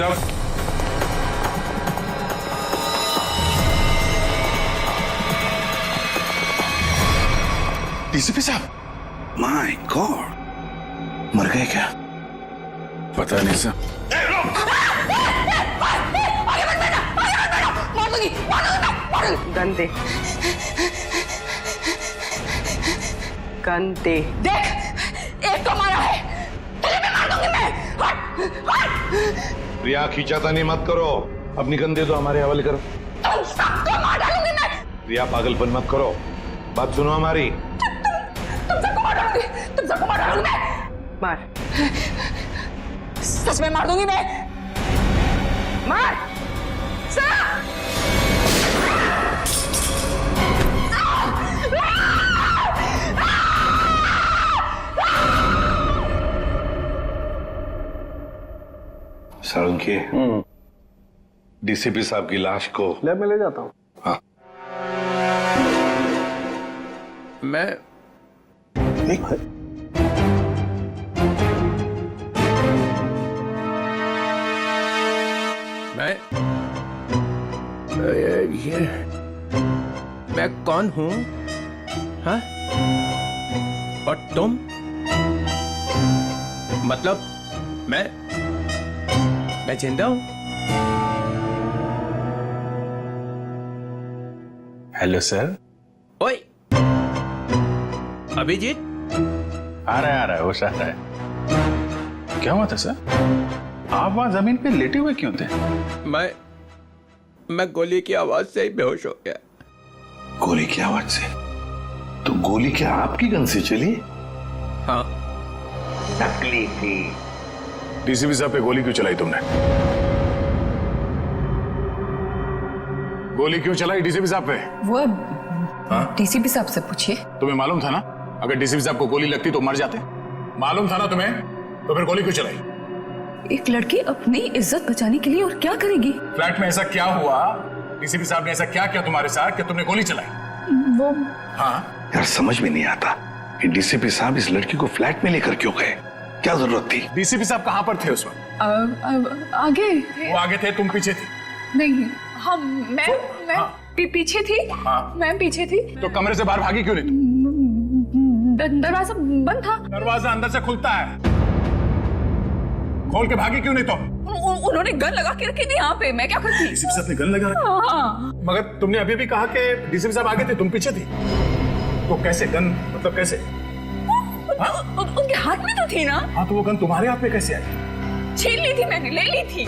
साहब। डीसीपी साहब, my God, मर गए क्या? पता नहीं सर। गंदे गंदे देख, एक तो मारा है, तुझे भी मार दूंगी मैं। हट, हट। प्रिया खींचातानी मत करो, अपनी गंदे तो हमारे हवाले करो। तुम सबको मार डालूंगी मैं। प्रिया पागलपन मत करो, बात सुनो हमारी। तुम सबको मार डालूंगी, तुम सबको मार डालूंगी मैं। मार सच में मार दूंगी मैं। मार सालुंकी, डीसीपी साहब की लाश को लैब में ले जाता हूँ। हाँ। मैं ये मैं कौन हूँ? हाँ? और तुम? मतलब मैं जिंदा हूँ? Hello sir. ओए अभिजीत, आ रहा है होश आ रहा है। क्या हुआ था सर? आप वहां जमीन पे लेटे हुए क्यों थे? मैं गोली की आवाज से ही बेहोश हो गया। गोली की आवाज से? तो गोली क्या आपकी गन से चली? हाँ। नकली थी। डीसीपी साहब पे गोली क्यों चलाई तुमने? गोली क्यों चलाई डीसीपी साहब पे? वो डीसीपी साहब से पूछिए। तुम्हें मालूम था ना, अगर डीसीपी साहब को गोली लगती तो मर जाते? मालूम था ना तुम्हें, तो फिर गोली क्यों चलाई? एक लड़की अपनी इज्जत बचाने के लिए और क्या करेगी? फ्लैट में ऐसा क्या हुआ? डीसीपी साहब ने ऐसा क्या किया तुम्हारे साथ कि तुमने गोली चलाई? वो हाँ यार, समझ में नहीं आता कि डीसीपी साहब इस लड़की को फ्लैट में लेकर क्यों गए? क्या जरूरत थी? डीसीपी साहब कहाँ पर थे उस वक्त? आगे वो आगे थे, तुम पीछे थी? नहीं, हम मैं पीछे थी। मैं पीछे थी। तो कमरे से बाहर भागी क्यों नहीं तुम? दरवाजा बंद था। दरवाजा अंदर से खुलता है, खोल के भागी क्यों नहीं तुम? उन्होंने गन लगा के रखी थी यहाँ पे, मैं क्या करती? डीसीपी साहब ने गन लगा रखी? हाँ। मगर तुमने अभी भी कहा कि डीसीपी साहब आगे थे, तुम पीछे थी। तो कैसे गन, मतलब कैसे? उनके हाथ में तो थी ना। हाँ, तो वो गन तुम्हारे हाथ में कैसे आई? छीन ली थी मैंने, ले ली थी।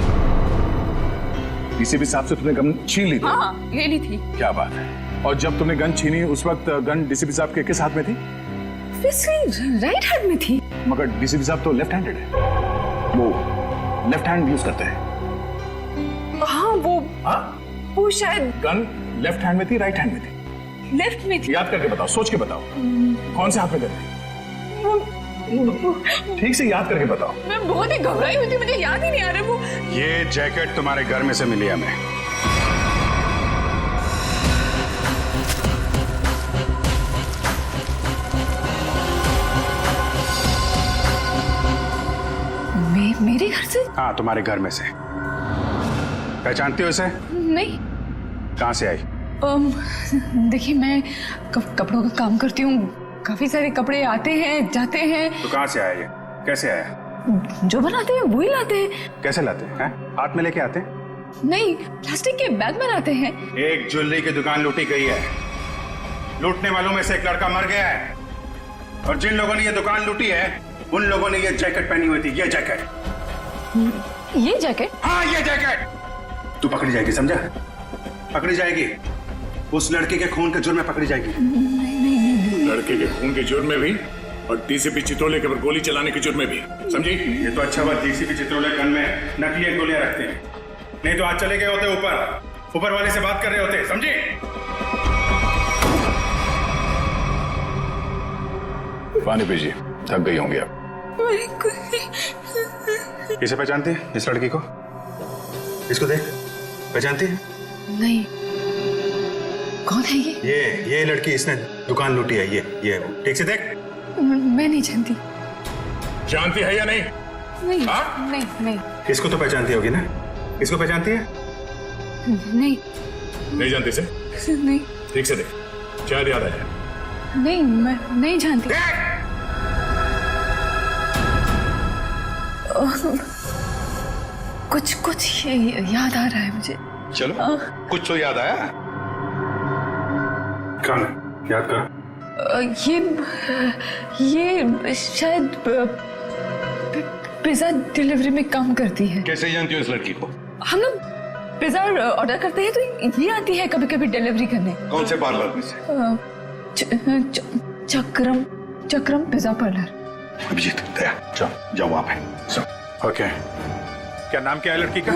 डीसीपी साहब से तुमने गन छीन ली थी? हाँ, ले ली थी। क्या बात है। और जब तुमने गन छीनी उस वक्त गन डीसीपी साहब के किस हाथ में थी? राइट हैंड में थी। मगर डीसीपी साहब तो लेफ्ट हैंडेड है, वो लेफ्ट हैंड यूज करते हैं। हाँ, वो शायद गन लेफ्ट हैंड में थी, राइट हैंड में थी? लेफ्ट में थी। याद करके बताओ, सोच के बताओ, कौन से हाथ में गन थी? ठीक से याद करके बताओ। मैं बहुत ही घबराई हुई थी, मुझे याद ही नहीं आ रहा। वो ये जैकेट तुम्हारे घर में से मिली हमें। मेरे घर से? हाँ, तुम्हारे घर में से। पहचानती हो इसे? नहीं। कहाँ से आई? देखिए, मैं कपड़ों का काम करती हूँ, काफी सारे कपड़े आते हैं जाते हैं। तो कहाँ से आया ये? कैसे आया? जो बनाते हैं वही लाते हैं। कैसे लाते हैं? हाथ में लेके आते हैं? नहीं, प्लास्टिक के बैग में लाते हैं। एक ज्वेलरी की दुकान लूटी गई है, लूटने वालों में से एक लड़का मर गया है, और जिन लोगों ने ये दुकान लूटी है उन लोगों ने ये जैकेट पहनी हुई थी। ये जैकेट। ये जैकेट? हाँ, ये जैकेट। तू पकड़ी जाएगी, समझा? पकड़ी जाएगी, उस लड़के के खून के जुर्म में पकड़ी जाएगी। लड़के के खून के जुर्म में भी, और डीसीपी चित्रोले के ऊपर गोली चलाने के जुर्म में भी, समझी? ये तो अच्छा बात, डीसीपी चित्रोले गन में नकली गोलियां रखते हैं, नहीं तो आज चले गए होते ऊपर वाले से बात कर रहे होते, समझी? पानी पीजिए, थक गई होंगी आप। इसे पहचानती है, इस लड़की को? इसको देख, पहचानती है? नहीं। कौन है ये? ये लड़की, इसने दुकान लूटी है। ये ठीक से देख। मैं नहीं जानती। जानती है या नहीं? नहीं। हाँ? नहीं। इसको तो पहचानती होगी ना? इसको पहचानती है? नहीं नहीं जानती से? नहीं ठीक से देख, शायद याद आ जाए। नहीं, मैं नहीं जानती। कुछ कुछ याद आ रहा है मुझे। चलो कुछ तो याद आया। कौन है? याद कर। ये शायद पिज्जा डिलीवरी में काम करती है। कैसे जानती हो इस लड़की को? हम लोग पिज्जा ऑर्डर करते हैं तो ये आती है कभी कभी डिलीवरी करने। कौन से पार्लर में से? चक्रम पिज्जा पार्लर। अभिजीत, दया, जाओ वहां पे। ओके, क्या नाम क्या है लड़की का?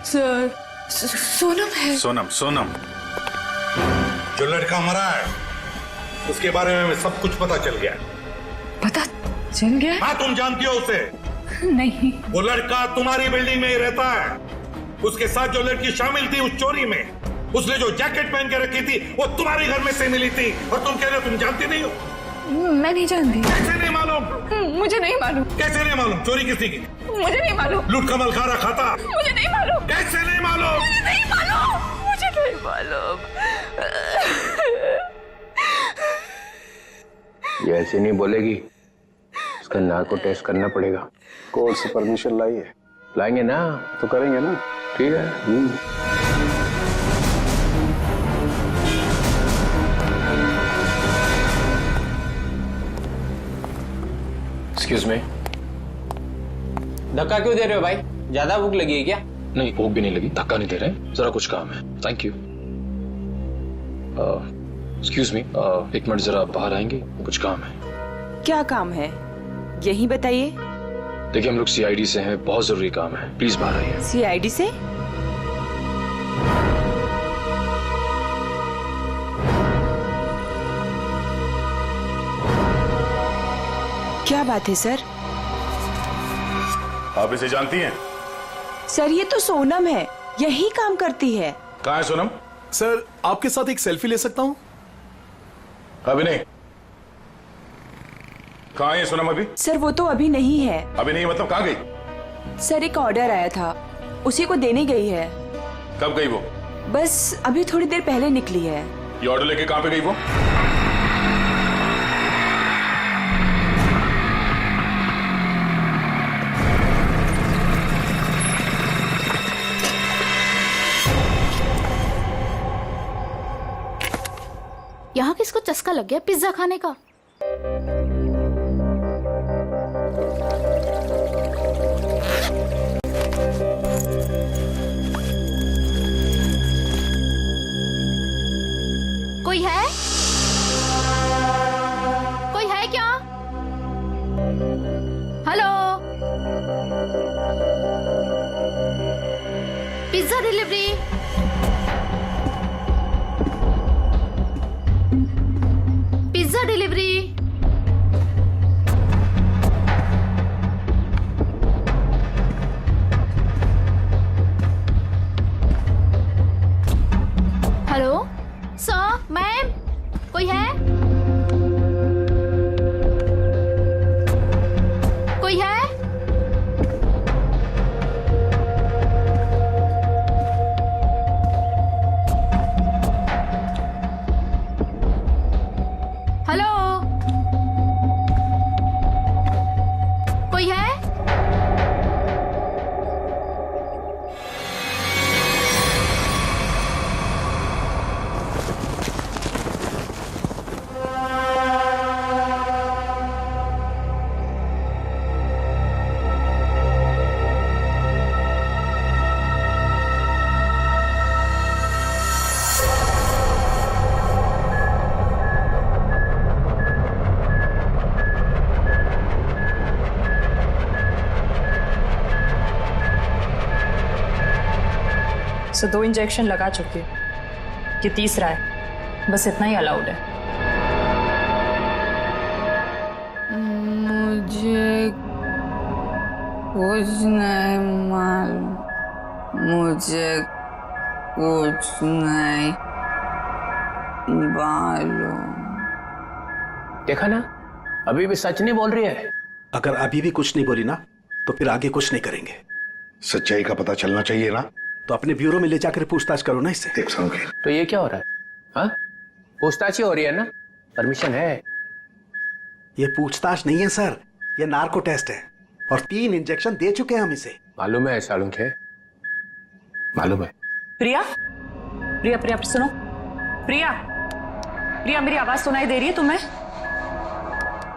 सोनम है। सोनम। जो लड़का मरा है उसके बारे में सब कुछ पता चल गया। पता चल गया? हाँ, तुम जानती हो उसे? नहीं। वो लड़का तुम्हारी बिल्डिंग में ही रहता है। उसके साथ जो लड़की शामिल थी उस चोरी में, उसने जो जैकेट पहन के रखी थी वो तुम्हारे घर में से मिली थी, और तुम कह रहे हो तुम जानती नहीं हो? मैं नहीं जानती। कैसे नहीं मालूम? मुझे नहीं मालूम। कैसे नहीं मालूम? चोरी किसने की? मुझे नहीं मालूम। लूट कमल खा रखा था? मुझे नहीं मालूम। कैसे नहीं मालूम? मुझे नहीं मालूम। मुझे नहीं मालूम। ये ऐसे नहीं बोलेगी, उसका नाक को टेस्ट करना पड़ेगा। कोर्ट से परमिशन लाई है? लाएंगे ना तो करेंगे ना। ठीक है। Excuse me. धक्का क्यों दे रहे हो भाई? ज्यादा भूख लगी है क्या? नहीं, भूख भी नहीं लगी, धक्का नहीं दे रहे, जरा कुछ काम है। Thank you. एक्सक्यूज मी, एक मिनट जरा बाहर आएंगे, कुछ काम है। क्या काम है यही बताइए। देखिए, हम लोग सीआईडी से हैं, बहुत जरूरी काम है, प्लीज बाहर आइए। सीआईडी से? क्या बात है सर? आप इसे जानती हैं? सर ये तो सोनम है, यही काम करती है। कहाँ है सोनम? सर, आपके साथ एक सेल्फी ले सकता हूं? अभी नहीं। कहाँ है सोनम अभी? सर वो तो अभी नहीं है। अभी नहीं मतलब कहाँ गई? सर एक ऑर्डर आया था, उसी को देने गई है। कब गई वो? बस अभी थोड़ी देर पहले निकली है। ये ऑर्डर लेके कहाँ पे गई वो? यहाँ किसको चस्का लग गया पिज्जा खाने का? कोई है? कोई है क्या? Hello, pizza delivery. Pizza delivery. Hello sir, ma'am, कोई है? कोई है? हेलो, कोई है? सो 2 इंजेक्शन लगा चुकी हूँ, ये तीसरा है, बस इतना ही अलाउड है। मुझे कुछ नहीं मालूम। मुझे कुछ नहीं मालूम। देखा ना, अभी भी सच नहीं बोल रही है। अगर अभी भी कुछ नहीं बोली ना तो फिर आगे कुछ नहीं करेंगे। सच्चाई का पता चलना चाहिए ना। तो अपने ब्यूरो में ले जाकर पूछताछ करो ना इससे। देख समझे, तो ये क्या हो रहा है? हाँ, पूछताछ ही हो रही है ना, परमिशन है। ये पूछताछ नहीं है सर, ये नार्को टेस्ट है और 3 इंजेक्शन दे चुके हैं हम इसे। मालूम है सालुंखे, मालूम है। प्रिया प्रिया प्रिया सुनो, प्रिया प्रिया मेरी आवाज सुनाई दे रही है तुम्हें?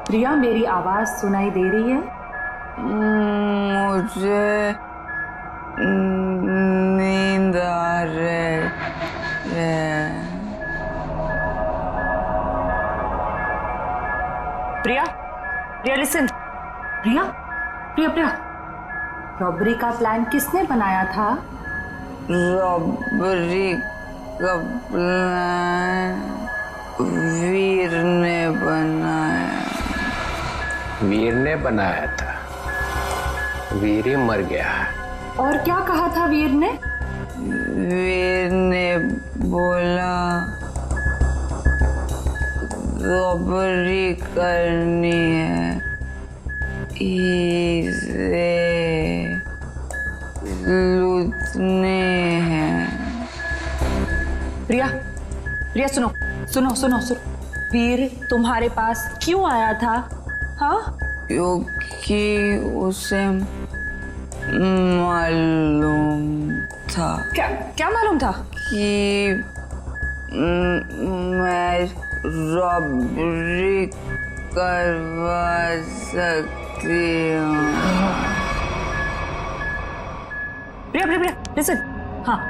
प्रिया मेरी आवाज सुनाई दे रही है? मुझे नींद आ रही है। प्रिया प्रिया लिसन, प्रिया प्रिया प्रिया, रॉबरी का प्लान किसने बनाया था? रॉबरी का प्लान वीर ने बनाया। वीर ने बनाया था? वीर ही मर गया। और क्या कहा था वीर ने? वीर ने बोला रॉबरी करनी है, इसे लूटने हैं। प्रिया प्रिया सुनो सुनो सुनो सुनो, वीर तुम्हारे पास क्यों आया था? हाँ, क्योंकि उसे मालूम था। क्या क्या मालूम था? कि मैं रॉबरी करवा सकती हूँ। प्रिया प्रिया प्रिया लिसन, हाँ,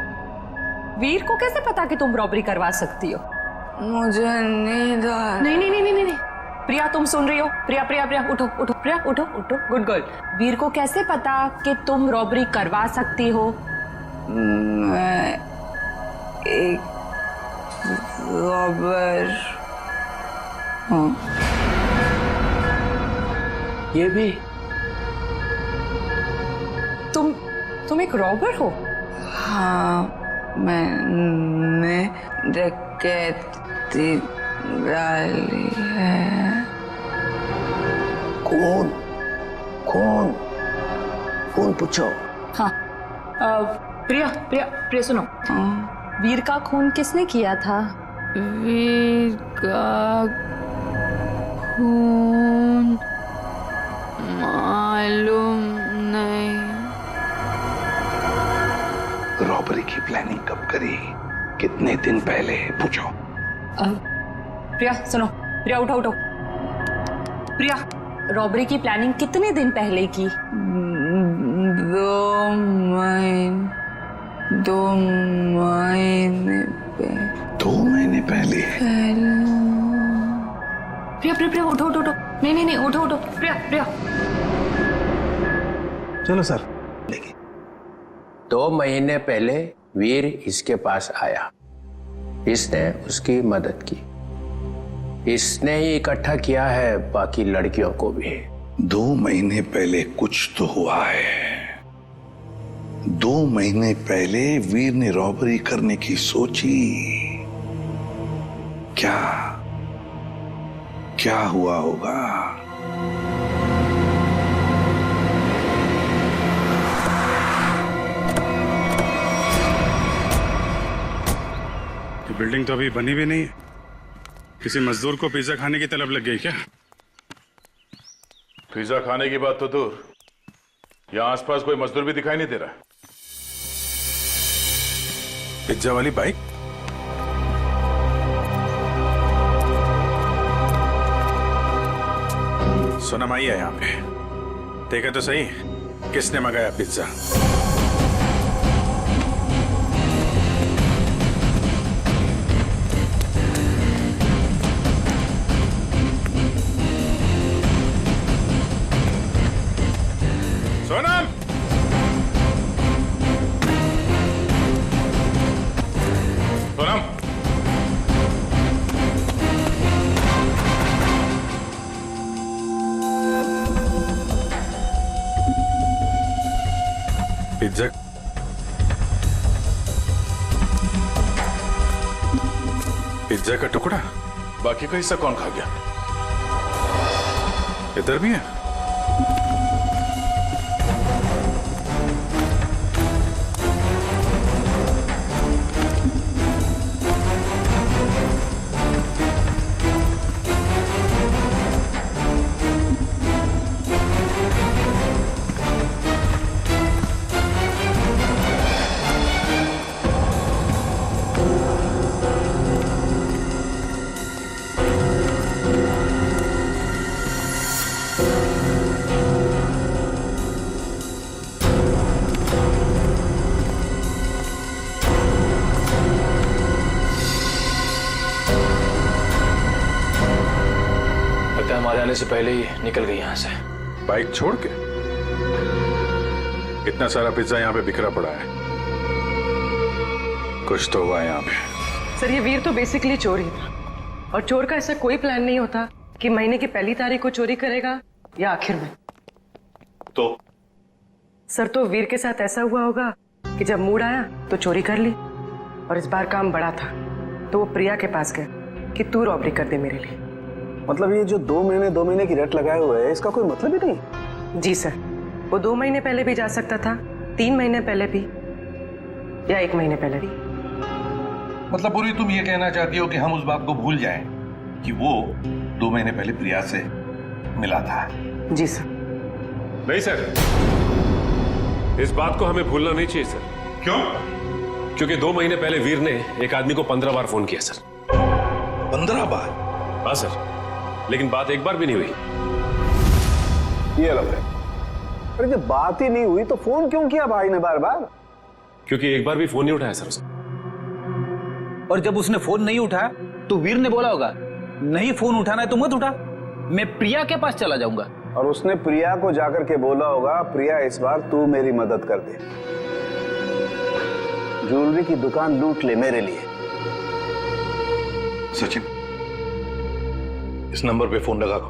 वीर को कैसे पता कि तुम रॉबरी करवा सकती हो? मुझे नींद आ रही। नहीं नहीं नहीं नहीं नहीं, प्रिया तुम सुन रही हो? प्रिया प्रिया प्रिया उठो उठो, प्रिया उठो उठो, गुड गर्ल। वीर को कैसे पता कि तुम रॉबरी करवा सकती हो? मैं एक रॉबर हूँ। ये भी? तुम एक रॉबर हो? हाँ, मैंने डकैती डाली है। कौन कौन कौन पूछो? हाँ, प्रिया प्रिया प्रिया सुनो, वीर का खून किसने किया था? वीर का खून मालूम नहीं। रॉबरी की प्लानिंग कब करी, कितने दिन पहले, पूछो। प्रिया सुनो, प्रिया उठो उठो। प्रिया, रॉबरी की प्लानिंग कितने दिन पहले की? 2 महीने पहले। 2 महीने पहले? प्रिया प्रिया प्रिया उठो उठो उठो, नहीं नहीं नहीं उठो उठो, प्रिया प्रिया। चलो सर। 2 महीने पहले वीर इसके पास आया, इसने उसकी मदद की, इसने ही इकट्ठा किया है बाकी लड़कियों को भी। 2 महीने पहले कुछ तो हुआ है। 2 महीने पहले वीर ने रॉबरी करने की सोची। क्या क्या हुआ होगा? बिल्डिंग तो अभी बनी भी नहीं है। किसी मजदूर को पिज्जा खाने की तलब लग गई क्या? पिज्जा खाने की बात तो दूर, यहाँ आसपास कोई मजदूर भी दिखाई नहीं दे रहा। पिज्जा वाली बाइक? सोनम आई है यहाँ पे, देखा तो सही किसने मंगाया pizza. Sonam, Sonam, pizza pizza का टुकड़ा, बाकी का हिस्सा कौन खा गया? इधर भी है। आने से पहले ही निकल गई यहाँ से। बाइक छोड़ के? इतना सारा पिज्जा यहाँ पे बिखरा पड़ा है, कुछ तो हुआ यहाँ पे। सर ये वीर तो बेसिकली चोर ही था, और चोर का ऐसा कोई प्लान नहीं होता कि महीने की पहली तारीख को चोरी करेगा या आखिर में। तो सर तो वीर के साथ ऐसा हुआ होगा कि जब मूड आया तो चोरी कर ली, और इस बार काम बड़ा था तो वो प्रिया के पास गए कि तू रॉबरी कर दे मेरे लिए। मतलब ये जो 2 महीने की रट लगाए हुए है, इसका कोई मतलब ही नहीं? जी सर, वो 2 महीने पहले भी जा सकता था, 3 महीने पहले भी, या 1 महीने पहले भी। मतलब पूरी तुम ये कहना चाहती हो कि हम उस बात को भूल जाएं कि वो 2 महीने पहले प्रिया से मिला था? जी सर। नहीं सर, इस बात को हमें भूलना नहीं चाहिए सर। क्यों? क्योंकि 2 महीने पहले वीर ने एक आदमी को 15 बार फोन किया सर। 15 बार? हाँ सर, लेकिन बात एक बार भी नहीं हुई। ये अलग है। अरे जब बात ही नहीं हुई तो फोन क्यों किया भाई ने बार बार? क्योंकि एक बार भी फोन नहीं उठाया सर उसने। और जब उसने फोन नहीं उठाया तो वीर ने बोला होगा नहीं फोन उठाना है तो मत उठा, मैं प्रिया के पास चला जाऊंगा। और उसने प्रिया को जाकर के बोला होगा, प्रिया इस बार तू मेरी मदद कर दे, ज्वेलरी की दुकान लूट ले मेरे लिए। सचिन, इस नंबर पे फोन लगा दो।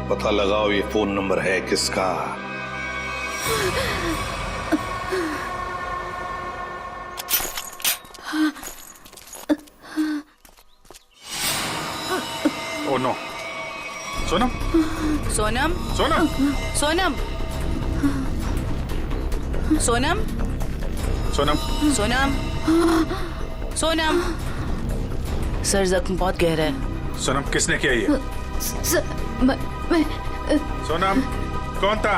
पता लगाओ ये फोन नंबर है किसका। Oh no. Sonam? Sonam? Sonam? Sonam? Sonam? Sonam? Sonam? Sonam? Sir जख्म बहुत गहरा है। सोनम किसने किया ये? मैं सोनम कौन था?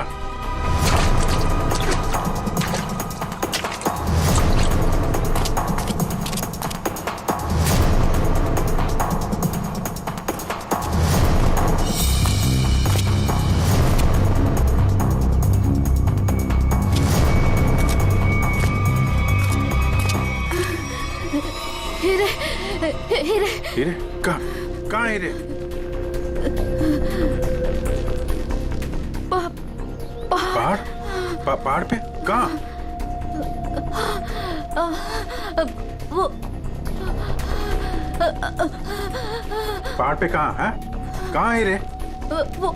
हीरे? कहाँ हीरे? पहाड़ पे? कहाँ? वो पहाड़ पे कहाँ है? कहाँ हीरे? वो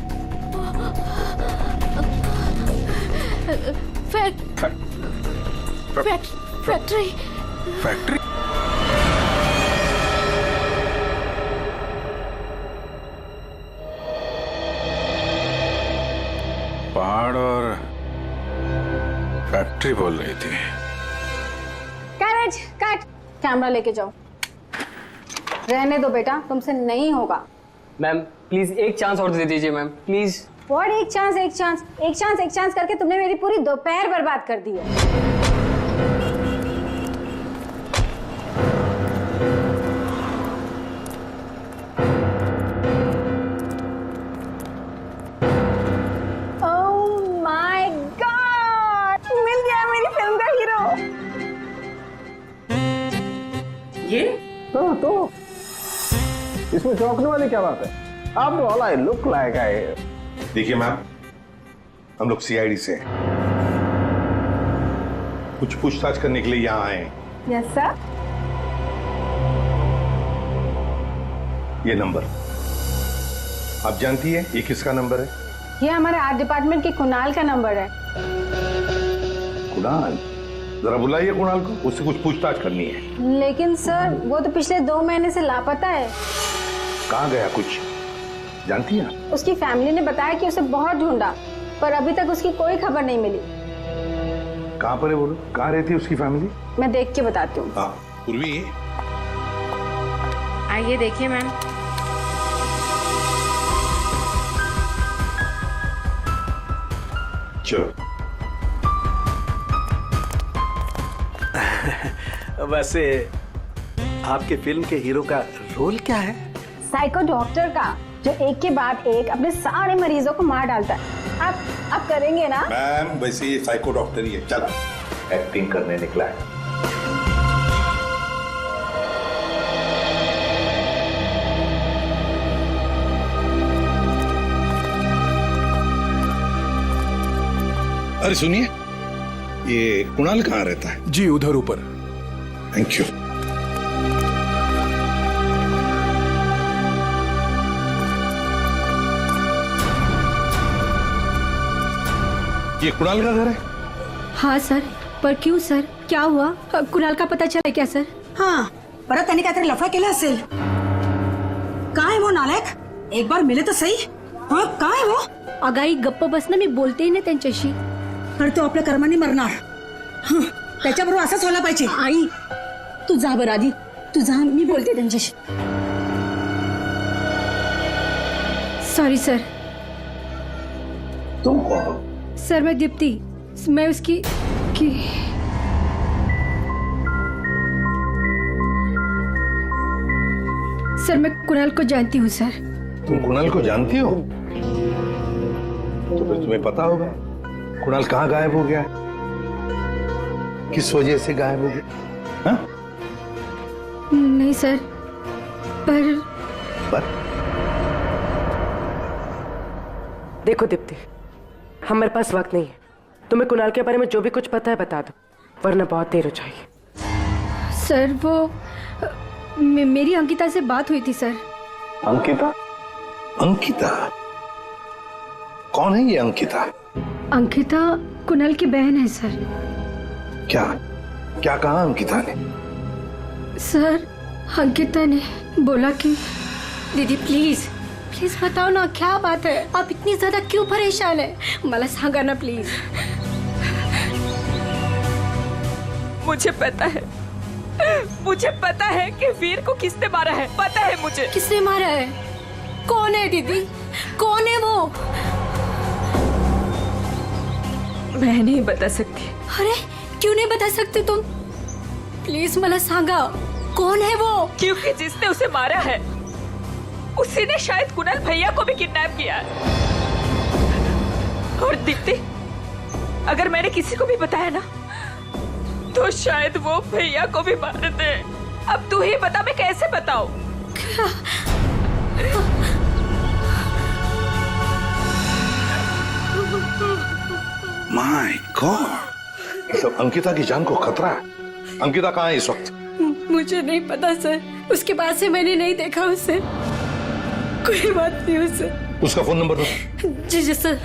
फैक्ट्री। पहाड़ और फैक्ट्री बोल रही थी। कैरेज कट, कैमरा लेके जाओ। रहने दो बेटा, तुमसे नहीं होगा। मैम प्लीज एक चांस और दे दीजिए मैम, प्लीज। और एक चांस करके तुमने मेरी पूरी दोपहर बर्बाद कर दी है। तो इसमें चौंकने वाली क्या बात है? आप all I look like I. देखिए मैम, हम लोग सीआईडी से हैं, कुछ पूछताछ करने के लिए यहाँ आए हैं। Yes sir. ये नंबर आप जानती है ये किसका नंबर है? ये हमारे आर्ट डिपार्टमेंट के कुणाल का नंबर है। कुणाल? जरा बुलाइए कुणाल को, उससे कुछ पूछताछ करनी है। लेकिन सर वो तो पिछले 2 महीने से लापता है। कहाँ गया कुछ जानती है? उसकी फैमिली ने बताया कि उसे बहुत ढूंढा, पर अभी तक उसकी कोई खबर नहीं मिली। कहाँ पर है बोलो? कहाँ रहती है उसकी फैमिली? मैं देख के बताती हूँ। हाँ पूर्वी, आइए देखिए मैम। चलो। वैसे आपके फिल्म के हीरो का रोल क्या है? साइको डॉक्टर का, जो एक के बाद एक अपने सारे मरीजों को मार डालता है। आप करेंगे ना? मैम वैसे ये साइको डॉक्टर ही है, चला एक्टिंग करने निकला है। अरे सुनिए, ये कुणाल कहाँ रहता है? जी उधर ऊपर। Thank you. ये कुणाल का घर है? हाँ सर, पर क्यों सर, क्या हुआ? कुणाल का पता चला क्या सर? हाँ, परत त्यांनी काहीतरी लफडा केला असेल. काय वो नालायक? एक बार मिले तर सही. हाँ, काय वो? अगाई गप्प बस ना, मी बोलते ना त्यांच्याशी. तर तो आपल्या कर्माने मरणार. त्याच्याबरोबर असंच व्हायला पाहिजे. आई, तू जा बरं आधी. तू जा, मी बोलते त्यांच्याशी. Sorry sir. तुम कौन हो? सर मैं दीप्ति, मैं उसकी सर मैं कुणाल को जानती हूँ सर। तुम कुणाल को जानती हो? तो फिर तुम्हें पता होगा कुणाल कहाँ गायब हो गया, किस वजह से गायब हो गया? हाँ? नहीं सर, पर देखो दीप्ति, हमारे पास वक्त नहीं है। तुम्हें कुणाल के बारे में जो भी कुछ पता है बता दो, वरना बहुत देर हो जाएगी। सर वो मेरी अंकिता से बात हुई थी सर। अंकिता? अंकिता कौन है ये अंकिता? अंकिता कुणाल की बहन है सर। क्या क्या कहा अंकिता ने? सर अंकिता ने बोला कि दीदी प्लीज प्लीज बताओ ना क्या बात है, आप इतनी ज्यादा क्यों परेशान है, मला सांगा ना प्लीज। मुझे पता है कि वीर को किसने मारा है, पता है मुझे। किसने मारा है? कौन है दीदी, कौन है वो? मैं नहीं बता सकती। अरे क्यों नहीं बता सकते तुम? प्लीज मला सांगा कौन है वो? क्योंकि जिसने उसे मारा है उसी ने शायद कुणाल भैया को भी किडनैप किया है। और दीप्ति, अगर मैंने किसी को भी बताया ना तो शायद वो भैया को भी मार दे। अब तू ही बता, मैं कैसे बताऊं? माय गॉड, मतलब अंकिता की जान को खतरा है। अंकिता कहाँ है इस वक्त? मुझे नहीं पता सर, उसके बाद से मैंने नहीं देखा उसे। कोई बात नहीं उसे। उसका फोन नंबर दो। जी जी सर।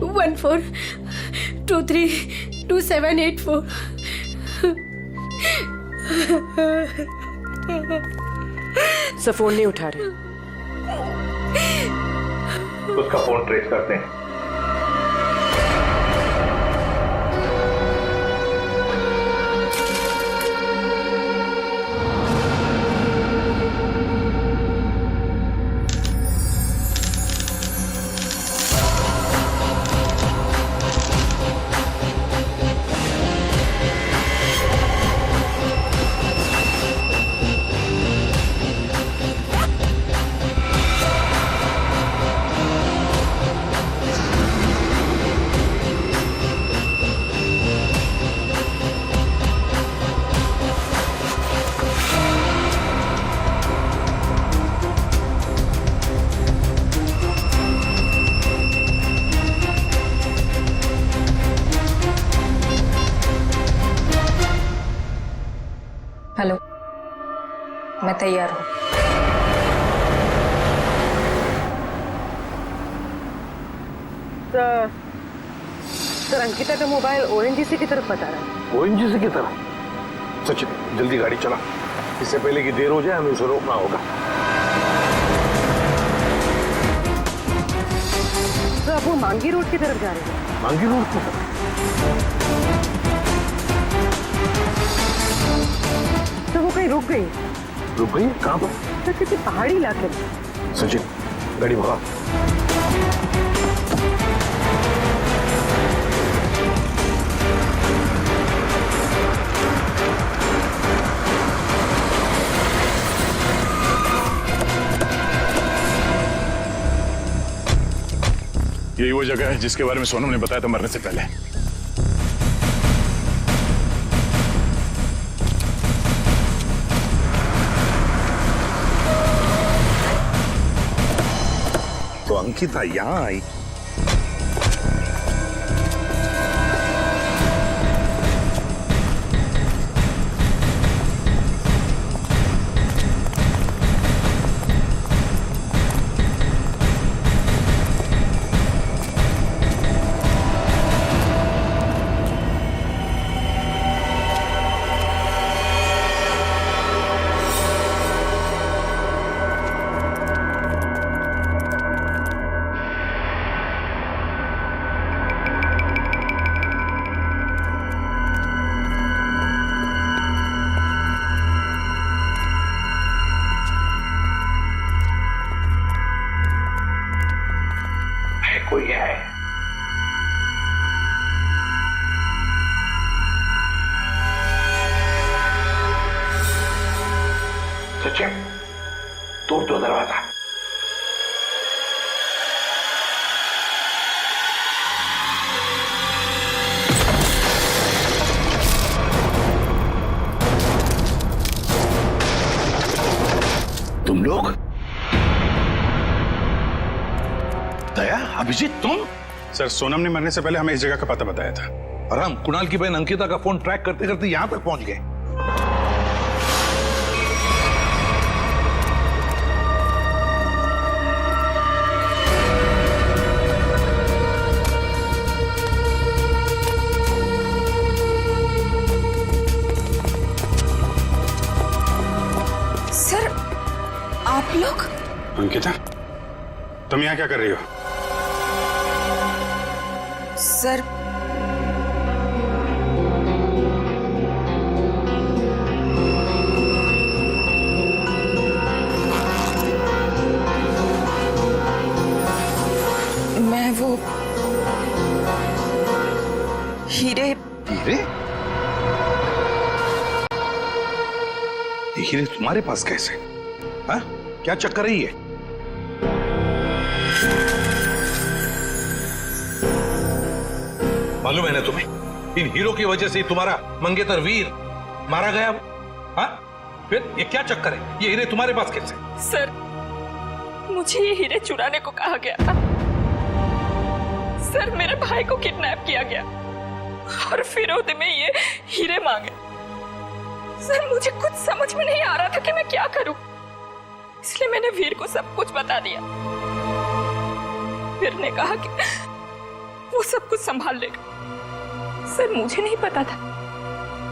14232784। सब फोन नहीं उठा रहे। उसका फोन ट्रेस करते हैं। हेलो, मैं तैयार हूँ। सर अंकिता का मोबाइल ओएनजीसी की तरफ बता रहा है। ओएनजीसी की तरफ? सचिन जल्दी गाड़ी चला, इससे पहले कि देर हो जाए हमें उसे रोकना होगा। तो अब वो मांगी रोड की तरफ जा रहे हैं। मांगी रोड की तरफ? तो वो कहीं रुक गई। रुक गई? कहाँ पर? तो किसी पहाड़ी इलाके में। सचिन गाड़ी भगा। वो जगह है जिसके बारे में सोनम ने बताया था मरने से पहले। तो अंकिता यहां आई। कोई है। तो चल, तोड़ दो दरवाजा। तुम लोग? दया, अभिजीत, तुम? सर, सोनम ने मरने से पहले हमें इस जगह का पता बताया था और हम कुणाल की बहन अंकिता का फोन ट्रैक करते करते यहां तक पहुंच गए। सर, आप लोग? अंकिता, तुम यहाँ क्या कर रही हो? सर, मैं वो हीरे। हीरे? ये हीरे तुम्हारे पास कैसे? हाँ? क्या चक्कर है ये? मालूम है ना तुम्हें, इन हीरो की वजह से ही तुम्हारा मंगेतर वीर मारा गया। हाँ? फिर ये क्या चक्कर है? ये हीरे तुम्हारे पास कैसे? सर, मुझे ये हीरे चुराने को कहा गया था। सर, मेरे भाई को किडनैप किया गया और फिरौती में ये हीरे मांगे। सर, मुझे कुछ समझ में नहीं आ रहा था कि मैं क्या करूं, इसलिए मैंने वीर को सब कुछ बता दिया। वीर ने कहा कि वो सब कुछ संभाल लेगा। सर, मुझे नहीं पता था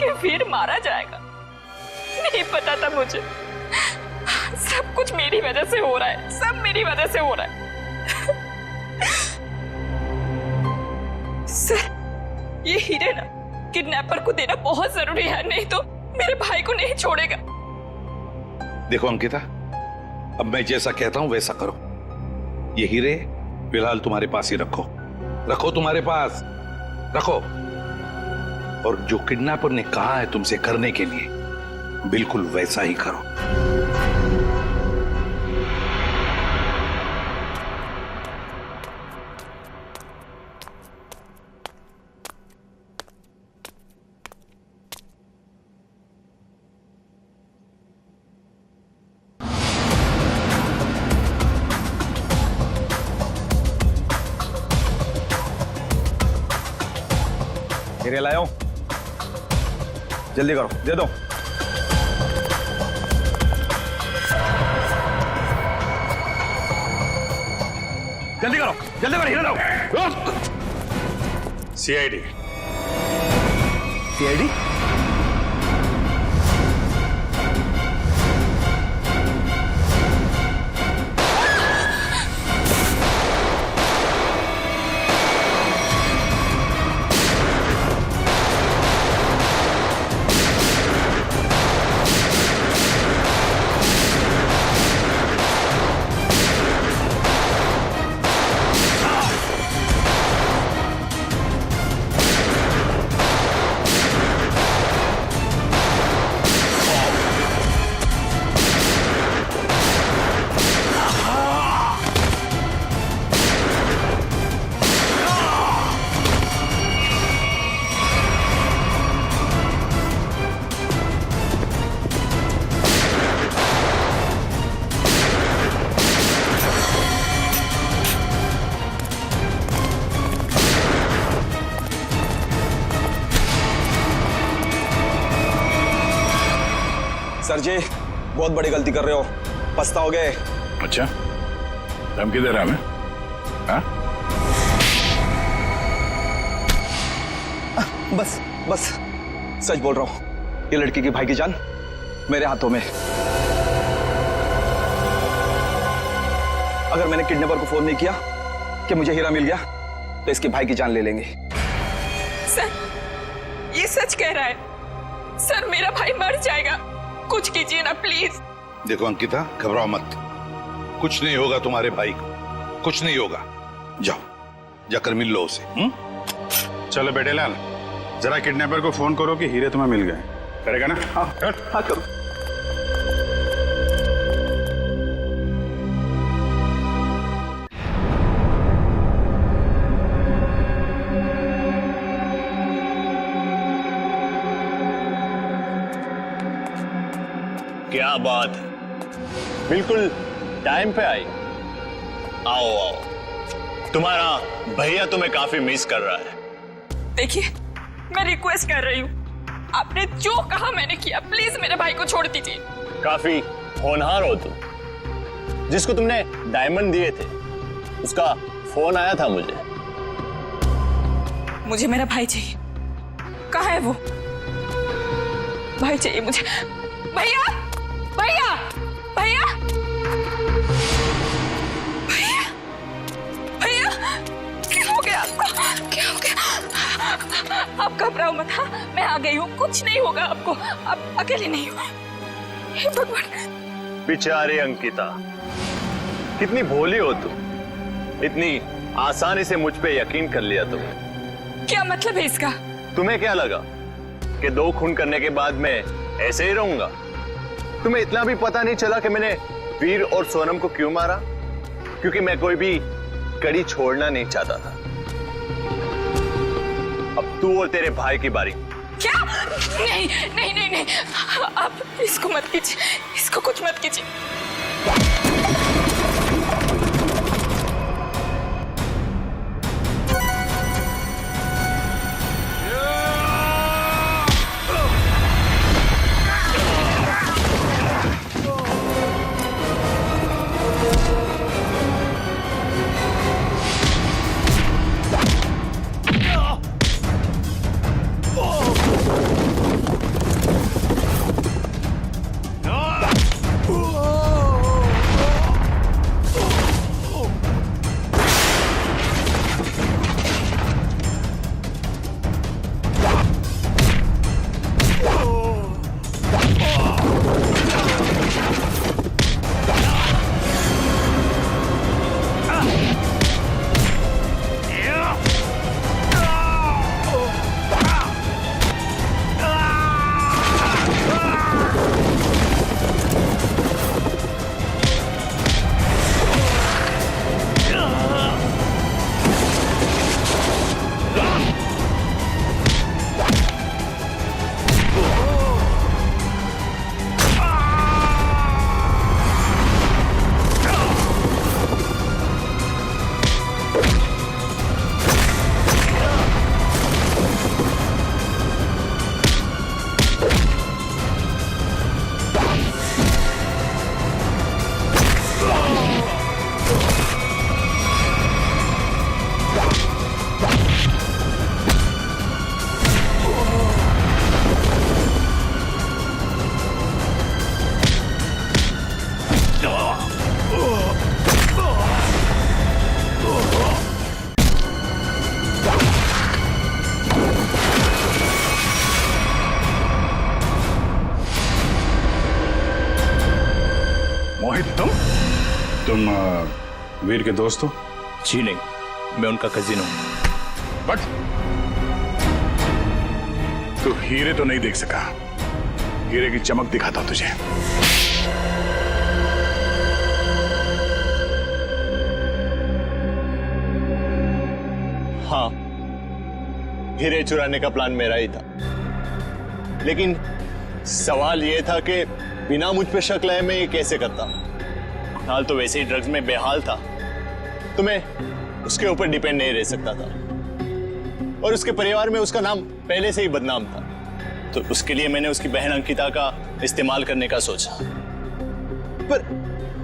कि वीर मारा जाएगा, नहीं पता था मुझे। सब कुछ मेरी वजह से हो रहा है, सब मेरी वजह से हो रहा है। सर, ये हीरे ना किडनैपर को देना बहुत जरूरी है, नहीं तो मेरे भाई को नहीं छोड़ेगा। देखो अंकिता, अब मैं जैसा कहता हूं वैसा करो। ये हीरे फिलहाल तुम्हारे पास ही रखो, रखो तुम्हारे पास रखो। और जो किडनैपर ने कहा है तुमसे करने के लिए, बिल्कुल वैसा ही करो। हीरे लाओ, जल्दी करो, दे दो। जल्दी करो, जल्दी करो, हीरे लाओ। सीआईडी। सीआईडी? सर जी बहुत बड़ी गलती कर रहे हो, पछताओगे। अच्छा, धमकी दे रहा है हमें? हाँ? बस बस सच बोल रहा हूं, ये लड़की की भाई की जान मेरे हाथों में। अगर मैंने किडनैपर को फोन नहीं किया कि मुझे हीरा मिल गया तो इसके भाई की जान ले लेंगे। सर ये सच कह रहा है सर, मेरा भाई मर जाएगा, कुछ कीजिए ना प्लीज। देखो अंकिता, घबराओ मत, कुछ नहीं होगा तुम्हारे भाई को, कुछ नहीं होगा। जाओ जाकर मिल लो उसे। चलो बेटे लाल, जरा किडनैपर को फोन करो कि हीरे तुम्हें मिल गए। करेगा ना? हाँ करो। क्या बात है, बिल्कुल टाइम पे आई। आओ आओ, तुम्हारा भैया तुम्हें काफी मिस कर रहा है। देखिए मैं रिक्वेस्ट कर रही हूँ, आपने जो कहा मैंने किया, प्लीज मेरे भाई को छोड़ दीजिए। काफी होनहार हो तुम। जिसको तुमने डायमंड दिए थे उसका फोन आया था मुझे। मुझे मेरा भाई चाहिए, कहाँ है वो? भाई चाहिए मुझे। भैया भैया भैया भैया भैया, क्या हो गया आपको? क्या हो गया? आप घबराओ मत, हाँ मैं आ गई हूँ, कुछ नहीं होगा आपको, आप अकेले नहीं हो। हे भगवान। बेचारी अंकिता, कितनी भोली हो तुम, इतनी आसानी से मुझ पे यकीन कर लिया तुमने। क्या मतलब है इसका? तुम्हें क्या लगा कि 2 खून करने के बाद मैं ऐसे ही रहूंगा? तुम्हें इतना भी पता नहीं चला कि मैंने वीर और सोनम को क्यों मारा? क्योंकि मैं कोई भी कड़ी छोड़ना नहीं चाहता था। अब तू और तेरे भाई की बारी। क्या? नहीं नहीं नहीं नहीं, आप इसको मत कीजिए, इसको कुछ मत कीजिए। तुम वीर के दोस्त हो? जी नहीं, मैं उनका कजिन हूं। बट तू हीरे तो नहीं देख सका, हीरे की चमक दिखाता तुझे। हाँ, हीरे चुराने का प्लान मेरा ही था, लेकिन सवाल यह था कि बिना मुझ पे शक लाए मैं ये कैसे करता। हाल तो वैसे ही ड्रग्स में बेहाल था, तो मैं उसके ऊपर डिपेंड नहीं रह सकता था, और उसके परिवार में उसका नाम पहले से ही बदनाम था। तो उसके लिए मैंने उसकी बहन अंकिता का इस्तेमाल करने का सोचा, पर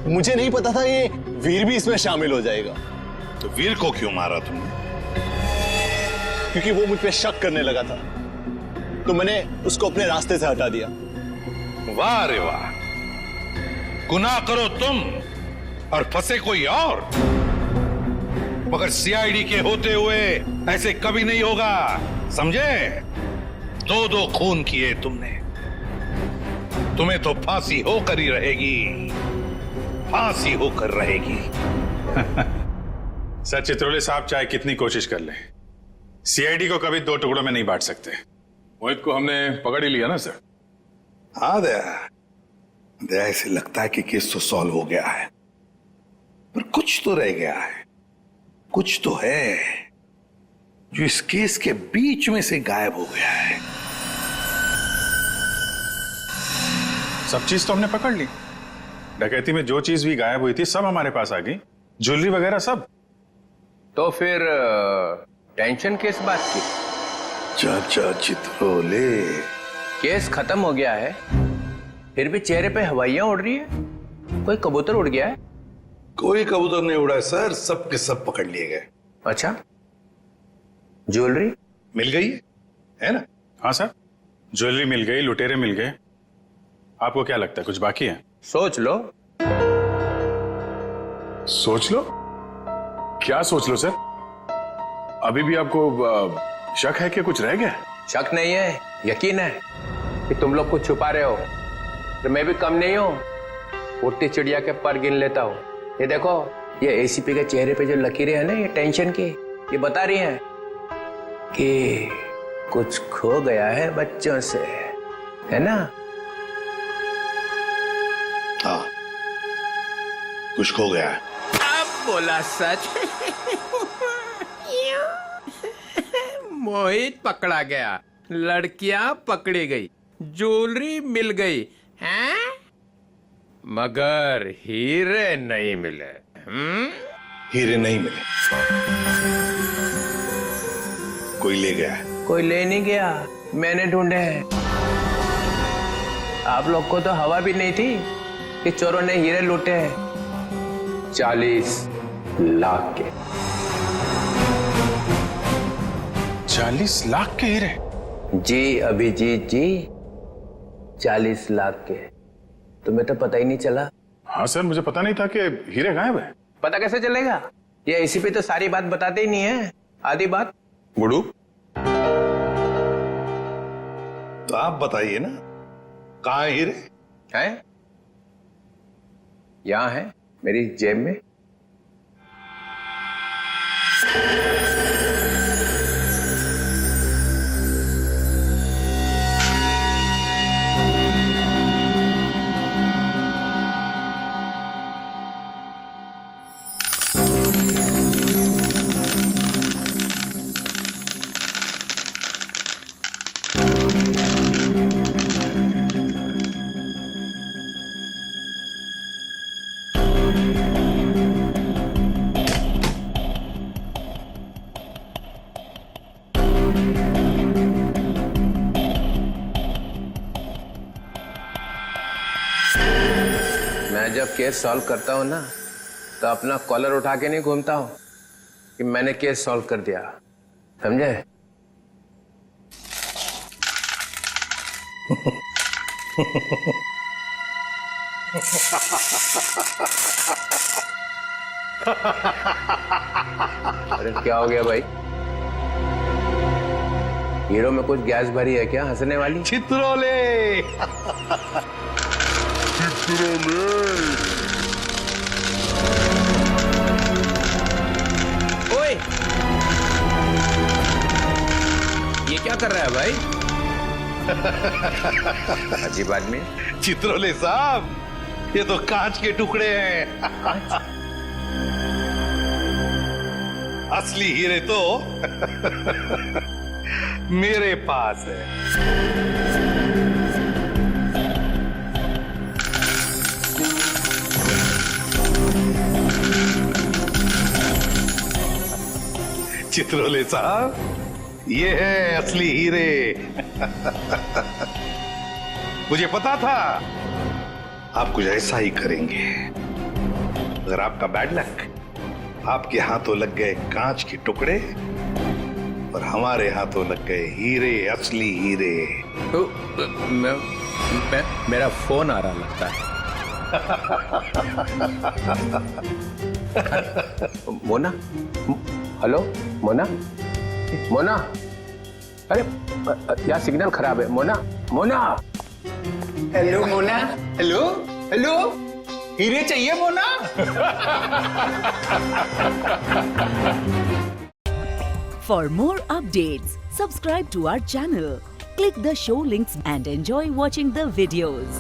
मुझे नहीं पता था ये वीर भी इसमें शामिल हो जाएगा। तो वीर को क्यों मारा तुमने? क्योंकि वो मुझ पे शक करने लगा था, तो मैंने उसको अपने रास्ते से हटा दिया। वाह रे वाह, गुनाह करो तुम और फंसे कोई और, मगर सीआईडी के होते हुए ऐसे कभी नहीं होगा, समझे? 2 खून किए तुमने, तुम्हें तो फांसी होकर ही रहेगी, फांसी होकर रहेगी। सर चित्रोले साहब चाहे कितनी कोशिश कर ले, सीआईडी को कभी 2 टुकड़ों में नहीं बांट सकते। मोहित को हमने पकड़ ही लिया ना सर। हाँ दया, ऐसे लगता है कि केस तो सॉल्व हो गया है, पर कुछ तो रह गया है, कुछ तो है जो इस केस के बीच में से गायब हो गया है। सब चीज तो हमने पकड़ ली, डकैती में जो चीज भी गायब हुई थी सब हमारे पास आ गई, ज्वेलरी वगैरह सब। तो फिर टेंशन किस बात की? चाचा चित्रोले, केस खत्म हो गया है, फिर भी चेहरे पे हवाइयां उड़ रही है। कोई कबूतर उड़ गया है? कोई कबूतर नहीं उड़ा है सर, सब के सब पकड़ लिए गए। अच्छा, ज्वेलरी मिल गई है ना? हाँ सर, ज्वेलरी मिल गई, लुटेरे मिल गए। आपको क्या लगता है कुछ बाकी है? सोच लो। सोच लो? क्या सोच लो सर? अभी भी आपको शक है कि कुछ रह गया? शक नहीं है, यकीन है कि तुम लोग कुछ छुपा रहे हो। तो मैं भी कम नहीं हूं, उड़ती चिड़िया के पर गिन लेता हूं। ये देखो, ये एसीपी के चेहरे पे जो लकीरें हैं ना, ये टेंशन की, ये बता रही हैं कि कुछ खो गया है बच्चों से, है ना? हाँ, कुछ खो गया है। अब बोला सच। मोहित पकड़ा गया, लड़कियां पकड़ी गई, ज्वेलरी मिल गई, हैं? मगर हीरे नहीं मिले। हीरे नहीं मिले, कोई ले गया है। कोई ले नहीं गया, मैंने ढूंढे हैं। आप लोग को तो हवा भी नहीं थी कि चोरों ने हीरे लूटे हैं। 40 लाख के। 40 लाख के हीरे? जी अभिजीत जी, 40 लाख के। तुम्हें तो पता ही नहीं चला। हाँ सर, मुझे पता नहीं था कि हीरे गायब है। पता कैसे चलेगा? ये इसी पे तो सारी बात बताते ही नहीं है, आधी बात। गुडू, तो आप बताइए ना, कहाँ है हीरे? हैं? यहां है, मेरी जेब में। मैं जब केस सॉल्व करता हूं ना, तो अपना कॉलर उठा के नहीं घूमता हूं कि मैंने केस सॉल्व कर दिया, समझे? अरे क्या हो गया भाई? हीरो में कुछ गैस भरी है क्या हंसने वाली? चित्रोले। ओए, ये क्या कर रहा है भाई? अजीब आदमी। चित्रोले साहब, ये तो कांच के टुकड़े हैं। असली हीरे तो मेरे पास है। चित्रोले साहब, ये है असली हीरे। मुझे पता था आप कुछ ऐसा ही करेंगे। अगर आपका बैड लक, आपके हाथों लग गए कांच के टुकड़े और हमारे हाथों लग गए हीरे, असली हीरे। मेरा फोन आ रहा लगता है। मोना, हेलो मोना, मोना, अरे यार सिग्नल खराब है। Mona, Mona, hello Mona, hello hello, हीरे चाहिए Mona? For more updates, subscribe to our channel, click the show links and enjoy watching the videos.